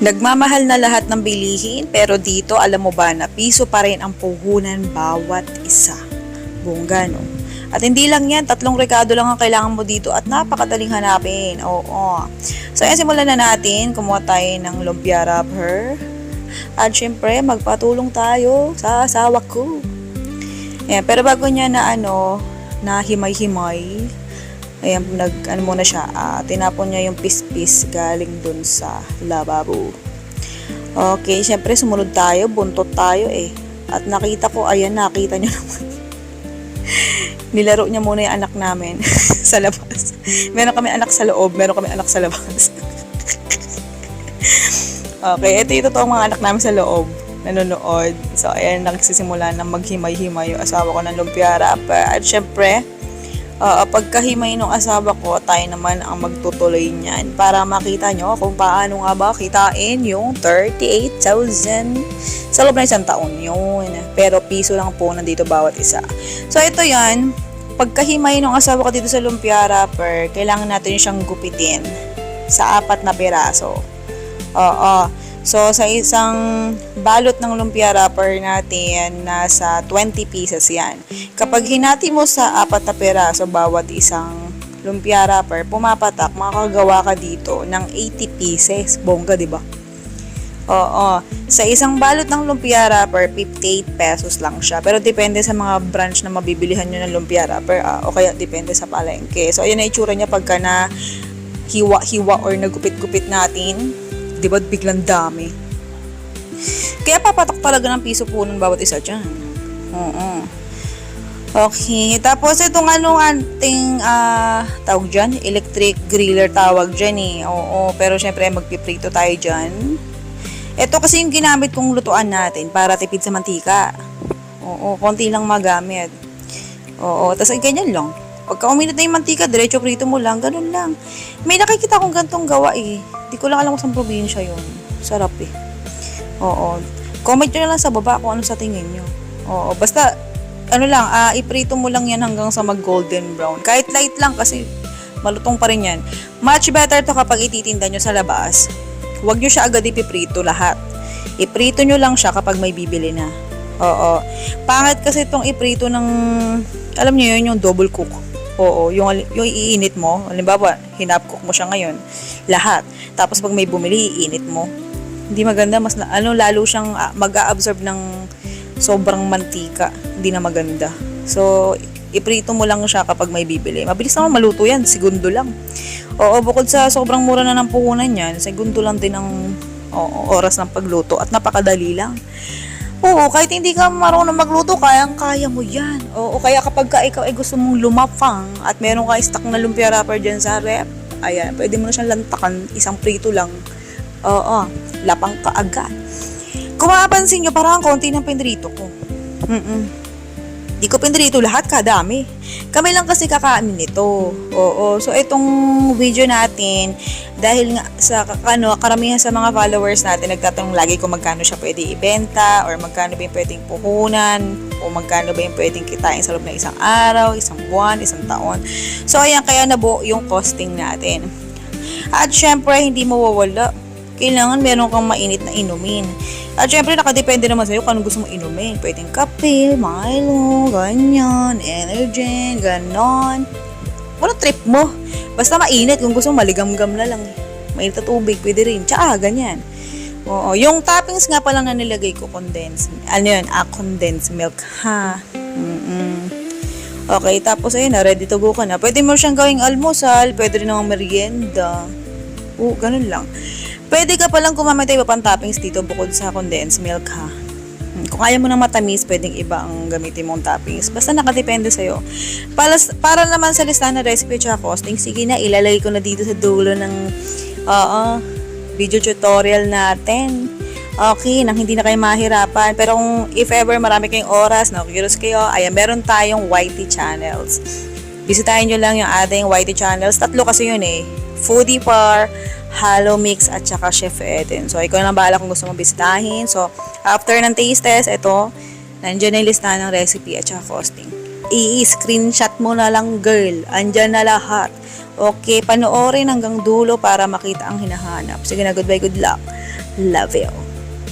Nagmamahal na lahat ng bilihin, pero dito alam mo ba na piso pa rin ang puhunan bawat isa. Bongga, no? At hindi lang yan, 3 rekado lang ang kailangan mo dito at napakadaling hanapin. Oo. So, yan, simulan na natin. Kumuha tayo ng lumpia wrapper. At syempre, magpatulong tayo sa asawa ko. Ayan, pero bago niya na himay-himay, ayan, muna siya, tinapon niya yung pispis galing dun sa lababo. Okay, syempre sumunod tayo, buntot tayo eh. At nakita ko, ayan, nakita niyo naman. Nilaro niya muna yung anak namin sa labas. Meron kami anak sa loob, meron kami anak sa labas. Okay, ito yung totoong mga anak namin sa loob, nanonood. So, ayan, nagsisimula na maghimay-himay yung asawa ko ng lumpia wrapper. At syempre, pagkahimay ng asawa ko, tayo naman ang magtutuloy niyan para makita nyo kung paano nga ba kitain yung 38,000 sa loob ng isang taon yun. Pero piso lang po nandito bawat isa. So ito yan, pagkahimay ng asawa ko dito sa lumpia wrapper, kailangan natin siyang gupitin sa 4 na piraso. Oo. So, sa isang balot ng lumpia wrapper natin, nasa 20 pieces yan. Kapag hinati mo sa 4 na peraso bawat isang lumpia wrapper, pumapatak, makakagawa ka dito ng 80 pieces. Bongga, di ba? Oo. Sa isang balot ng lumpia wrapper, 58 pesos lang siya. Pero depende sa mga branch na mabibilihan nyo ng lumpia wrapper, o kaya depende sa palengke. So, ayan na itsura niya pagka na hiwa-hiwa or nagupit-gupit natin. Diba biglang dami? Kaya papatak talaga ng piso po ng bawat isa dyan. Oo. Okay. Tapos itong ating tawag dyan, electric griller tawag dyan eh. Oo. Pero syempre magpiprito tayo dyan. Ito kasi yung ginamit kong lutuan natin para tipid sa mantika. Oo. Konti lang magamit. Oo. Tapos ay ganyan lang. Pagka uminit na yung mantika, diretso prito mo lang, ganun lang. May nakikita akong gantong gawa eh. Di ko lang alam kung saan probinsya yun. Sarap eh. Oo. Comment nyo na lang sa baba kung ano sa tingin nyo. Oo. Basta, iprito mo lang yan hanggang sa mag-golden brown. Kahit light lang kasi malutong pa rin yan. Much better to kapag ititinda nyo sa labas. Huwag nyo siya agad ipiprito lahat. Iprito nyo lang siya kapag may bibili na. Oo. Pangit kasi itong iprito ng, alam nyo yun, yung double cook. Oo, yung iinit mo, halimbawa, hinap-cook mo siya ngayon, lahat. Tapos pag may bumili, iinit mo. Hindi maganda, mas lalo siyang mag-a-absorb ng sobrang mantika. Hindi na maganda. So, iprito mo lang siya kapag may bibili. Mabilis naman maluto yan, segundo lang. Oo, bukod sa sobrang mura na ng puhunan yan, segundo lang din ang oras ng pagluto at napakadali lang. Oo, kahit hindi ka marunong magluto, kayang-kaya mo yan. Oo, kaya kapag ikaw ay gusto mong lumapang at meron ka stock na lumpia wrapper dyan sa rep, ayan, pwede mo na siyang lantakan, isang prito lang. Oo, lapang ka agad. Kung mapapansin nyo, parang konti ng pinrito ko. Di ko pinrito lahat, kadami. Kami lang kasi kakain nito. Oo, so itong video natin, dahil nga sa karamihan sa mga followers natin nagtatanong lagi kung magkano siya pwede ibenta or magkano ba yung pwedeng puhunan o magkano ba yung pwedeng kitain sa loob ng isang araw, isang buwan, isang taon. So ayan, kaya nabuo yung costing natin. At syempre, hindi mawawala. Kailangan meron kang mainit na inumin. At syempre, nakadepende naman sa'yo kung anong gusto mong inumin. Pwedeng kape, Milo, ganyan, energy, ganon. Walang trip mo. Basta mainit, kung gusto mo, maligam-gam na lang. Mainit na tubig, pwede rin. Tsaka, ganyan. Oo, yung toppings nga pala na nilagay ko, condensed. Condensed milk, ha? Okay, tapos ayun na, ready to go ka na. Pwede mo siyang gawing almusal, pwede rin namang merienda. Oo, ganun lang. Pwede ka palang gumamit tayo pang toppings dito bukod sa condensed milk, ha? Kung ayaw mo ng matamis, pwedeng iba ang gamitin mong toppings. Basta nakadepende sa'yo. Para naman sa listahan na recipe at costing, sige na, ilalagay ko na dito sa dulo ng video tutorial natin. Okay, nang hindi na kayo mahirapan. Pero kung if ever marami kayong oras, curious kayo, ayan, meron tayong YT channels. Bisitahin nyo lang yung ating YT channels. 3 kasi yun eh. Foodie Par, Halo Mix, at saka Chef Eden. So, ikaw na bahala kung gusto mong bisitahin. So, after ng taste test, ito, nandiyan na yung listahan ng recipe at saka costing. I-screenshot mo na lang, girl. Andyan na lahat. Okay, panoorin hanggang dulo para makita ang hinahanap. Sige na, goodbye, good luck. Love you.